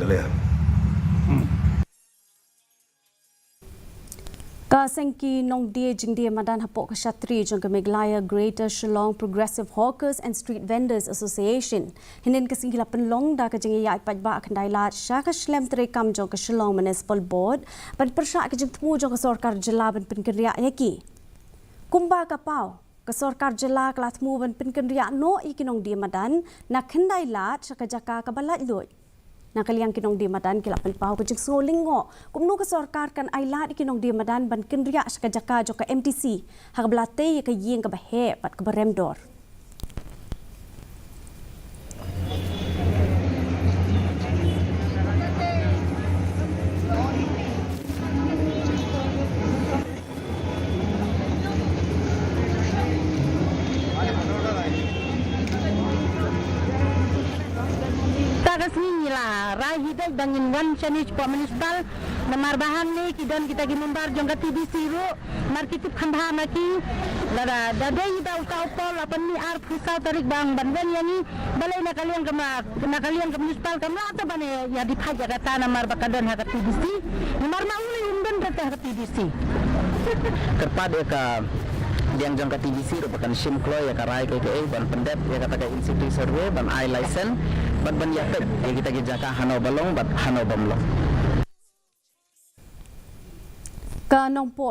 เลยKa Seng Nongdie Jingthmu Madan hapok ksatri jong Khyndailad Greater Shillong Progressive Hawkers and Street Vendors Association. Hinin kasingila penlong da ka jingiya ipajba Khyndailad syaka shlem terekam jong ka Shillong Municipal Board ban Pyrshah ka Jingthmu jong ka Sarkar Jila ban Pynkynriah yaki. Kumba ka pau ka Sarkar Jila Klathmu ban Pynkynriah no iki Nongdie Madan na Khyndailad syaka jaka ka balat loy. Nakaliang Nongdie Madan kilapan pau ke jing solingo kumnu ke sarkar kan ailat Nongdie Madan ban Pynkynriah ska jaka joka MTC hak belate ke ying ke bahe pat ke beremdor Lah, hidup dengan wan chani po municipal na marbahan ni kidan kita gimumbar jong ka TBC ro markitip khamba maki dada dadai da utau pol apan ni ar pusau tarik bang banban yani balai na kalian ke municipal kamla ta bane ya di phaja kata na mar bakadan ha ka TBC mar ma uli umdan kata ha TBC kepada ka yang jangka TBC merupakan SIM Kloy ya karai KKA ban pendet ya kata institusi survey ban I license ban yakut ya kita jaka hano balong ban hano bamlong ka nongpo